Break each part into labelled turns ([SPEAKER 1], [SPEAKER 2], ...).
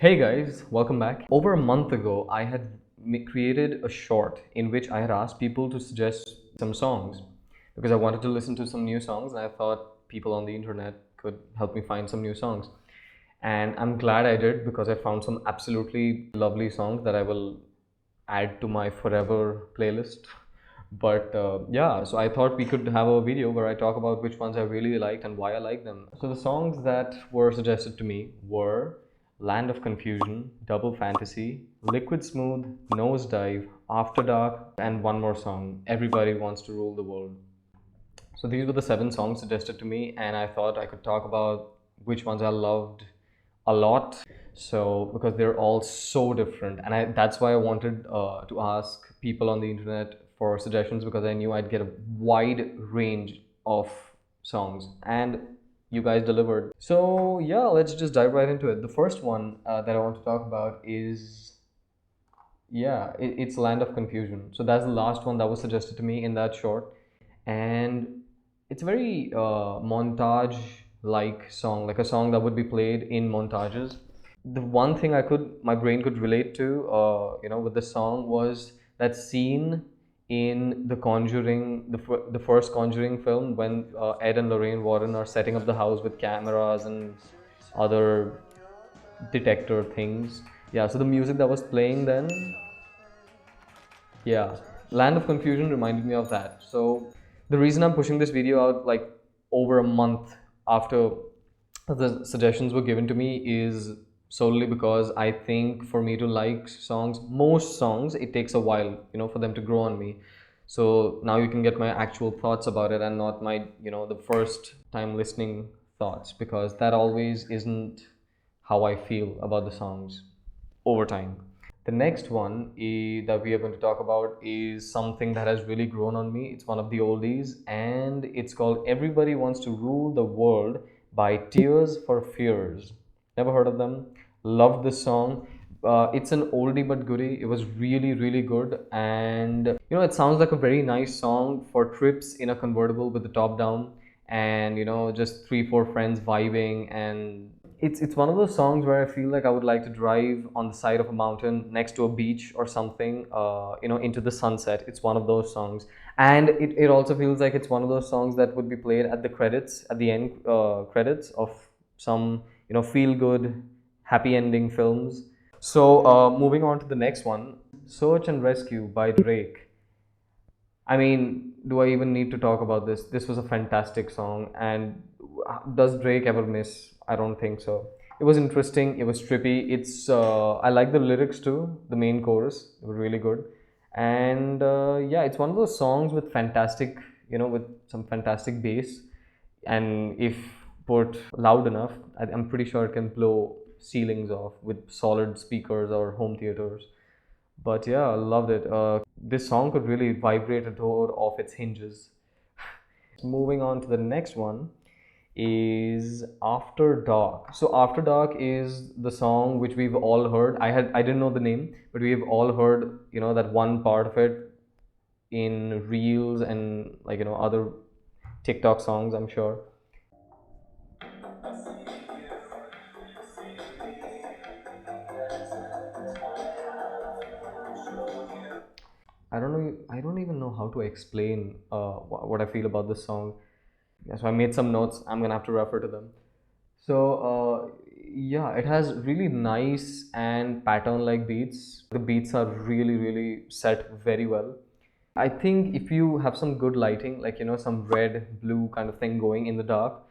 [SPEAKER 1] Hey guys, welcome back. Over a month ago, I had created a short in which I had asked people to suggest some songs because I wanted to listen to some new songs and I thought people on the internet could help me find some new songs. And I'm glad I did because I found some absolutely lovely songs that I will add to my forever playlist. But yeah, so I thought we could have a video where I talk about which ones I really liked and why I like them. So the songs that were suggested to me were Land of Confusion, Double Fantasy, Liquid Smooth, Nosedive, After Dark, and one more song, Everybody Wants to Rule the World. So these were the 7 songs suggested to me, and I thought I could talk about which ones I loved a lot. So because they're all so different, and that's why I wanted to ask people on the internet for suggestions because I knew I'd get a wide range of songs, and you guys delivered. So yeah, let's just dive right into it. The first one that I want to talk about is it's Land of Confusion. So that's the last one that was suggested to me in that short, and it's a very montage like song, like a song that would be played in montages. The one thing my brain could relate to, with the song was that scene in The Conjuring, the first Conjuring film, when Ed and Lorraine Warren are setting up the house with cameras and other detector things. Yeah, so the music that was playing then, yeah, Land of Confusion reminded me of that. So the reason I'm pushing this video out like over a month after the suggestions were given to me is solely because I think for me to like songs, most songs, it takes a while, for them to grow on me. So now you can get my actual thoughts about it and not my, the first time listening thoughts, because that always isn't how I feel about the songs over time. The next one that we are going to talk about is something that has really grown on me. It's one of the oldies, and it's called Everybody Wants to Rule the World by Tears for Fears. Never heard of them. Loved this song. It's an oldie but goodie. It was really, really good. And, it sounds like a very nice song for trips in a convertible with the top down and, just three, four friends vibing, and it's one of those songs where I feel like I would like to drive on the side of a mountain next to a beach or something, into the sunset. It's one of those songs, and it also feels like it's one of those songs that would be played at the credits, at the end credits of some feel good, happy ending films. So moving on to the next one, Search and Rescue by Drake. I mean, do I even need to talk about this? This was a fantastic song, and does Drake ever miss? I don't think so. It was interesting. It was trippy. I like the lyrics too. The main chorus, it was really good, and yeah, it's one of those songs with fantastic, with some fantastic bass, and if put loud enough, I'm pretty sure it can blow ceilings off with solid speakers or home theaters. But yeah, I loved it. This song could really vibrate a door off its hinges. Moving on to the next one is After Dark. So After Dark is the song which we've all heard. I didn't know the name, but we've all heard, that one part of it in reels and like, other TikTok songs, I'm sure. I don't know. I don't even know how to explain what I feel about this song. Yeah, so I made some notes. I'm gonna have to refer to them. So yeah, it has really nice and pattern-like beats. The beats are really, really set very well. I think if you have some good lighting, like some red, blue kind of thing going in the dark,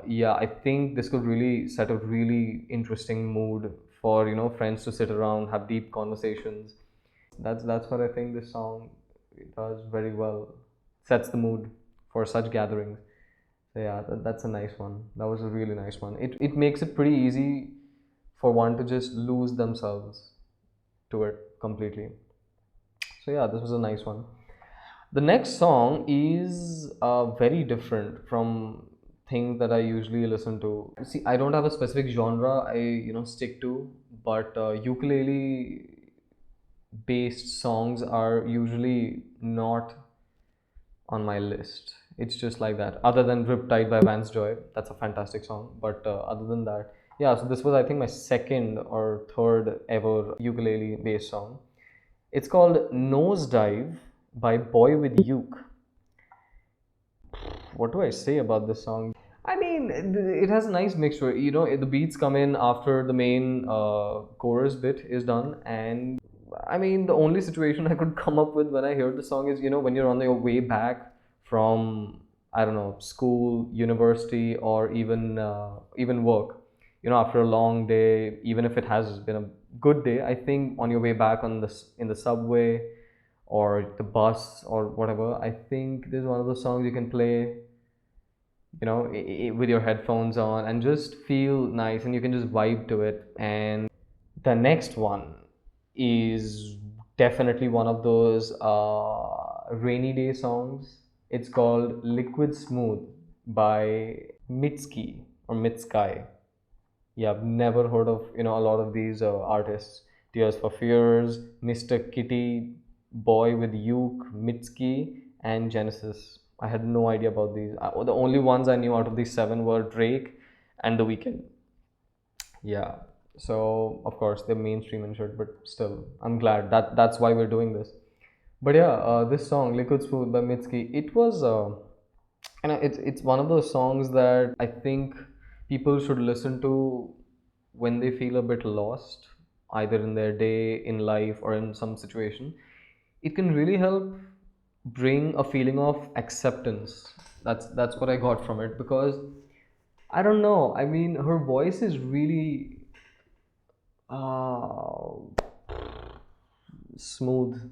[SPEAKER 1] yeah, I think this could really set a really interesting mood for friends to sit around, have deep conversations. That's what I think this song does very well. Sets the mood for such gatherings. So yeah, that's a nice one. That was a really nice one. It makes it pretty easy for one to just lose themselves to it completely. So yeah, this was a nice one. The next song is very different from things that I usually listen to. See, I don't have a specific genre I stick to, but ukulele based songs are usually not on my list. It's just like that. Other than Riptide by Vance Joy, that's a fantastic song. But other than that, Yeah, so this was, I think, my second or third ever ukulele based song. It's called Nosedive by boywithuke. What do I say about this song? I mean, it has a nice mixture. You know, the beats come in after the main chorus bit is done, and I mean, the only situation I could come up with when I heard the song is, you know, when you're on your way back from, I don't know, school, university, or even work. You know, after a long day, even if it has been a good day, I think on your way back on in the subway or the bus or whatever, I think there's one of those songs you can play, you know, with your headphones on and just feel nice, and you can just vibe to it. And the next one is definitely one of those rainy day songs. It's called Liquid Smooth by Mitski or Mitski. Yeah, I've never heard of, you know, a lot of these artists. Tears for Fears, Mr. Kitty, Boy with Uke, Mitski, and Genesis. I had no idea about these. The only ones I knew out of these seven were Drake and The Weeknd. Yeah. So of course they're mainstream and shit, but still, I'm glad that that's why we're doing this. But yeah, this song "Liquid Smooth" by Mitski, it was, and it's one of those songs that I think people should listen to when they feel a bit lost, either in their day, in life, or in some situation. It can really help bring a feeling of acceptance. That's what I got from it, because I don't know. I mean, her voice is really uh, smooth.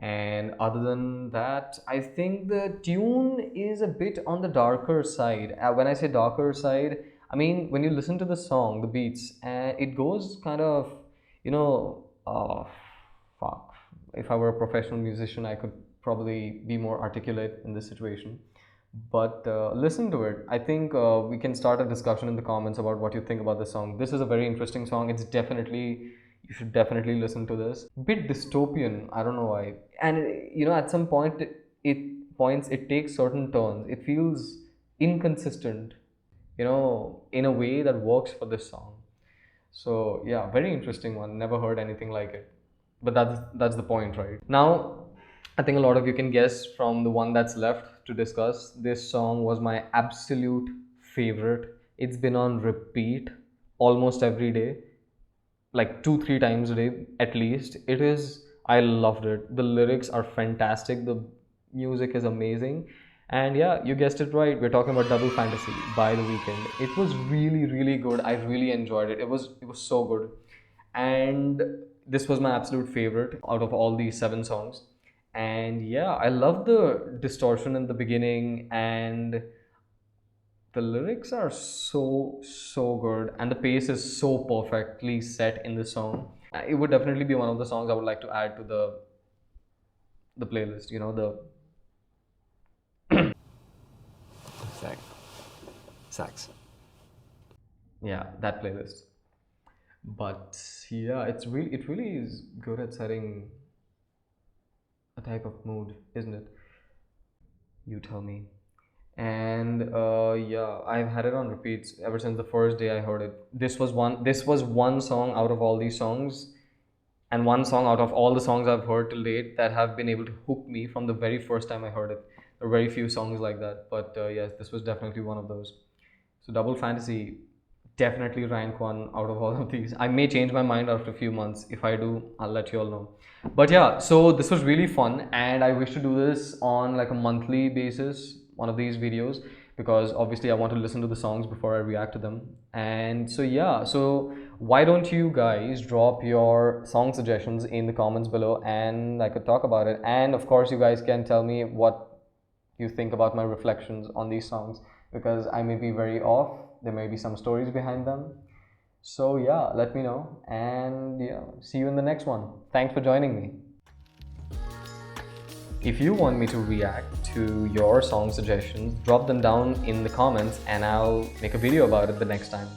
[SPEAKER 1] And other than that, I think the tune is a bit on the darker side. When I say darker side, I mean when you listen to the song, the beats, and it goes kind of, you know, fuck. If I were a professional musician, I could probably be more articulate in this situation. But listen to it. I think we can start a discussion in the comments about what you think about this song. This is a very interesting song. It's definitely, you should definitely listen to this. Bit dystopian, I don't know why. And you know, at some point, it takes certain turns. It feels inconsistent, you know, in a way that works for this song. So yeah, very interesting one. Never heard anything like it. But that's the point, right? Now, I think a lot of you can guess from the one that's left to discuss. This song was my absolute favorite. It's been on repeat almost every day, like 2 3 times a day at least. It is, I loved it. The lyrics are fantastic, the music is amazing, and yeah, you guessed it right, we're talking about Double Fantasy by The Weeknd. It was really, really good. I really enjoyed it. It was so good. And this was my absolute favorite out of all these seven songs. And yeah, I love the distortion in the beginning, and the lyrics are so good, and the pace is so perfectly set in the song. It would definitely be one of the songs I would like to add to the playlist, you know, the
[SPEAKER 2] Sex. Sex.
[SPEAKER 1] yeah, that playlist. But yeah, it really is good at setting a type of mood, isn't it? You tell me. And yeah, I've had it on repeats ever since the first day I heard it. This was one song out of all these songs, and one song out of all the songs I've heard till date that have been able to hook me from the very first time I heard it. There are very few songs like that, but yes, this was definitely one of those. So Double Fantasy, definitely rank one out of all of these. I may change my mind after a few months. If I do, I'll let you all know. But yeah, so this was really fun, and I wish to do this on like a monthly basis, one of these videos, because obviously I want to listen to the songs before I react to them. And so yeah, so why don't you guys drop your song suggestions in the comments below, and I could talk about it. And of course, you guys can tell me what you think about my reflections on these songs, because I may be very off. There may be some stories behind them. So yeah, let me know, and yeah, see you in the next one. Thanks for joining me. If you want me to react to your song suggestions, drop them down in the comments and I'll make a video about it the next time.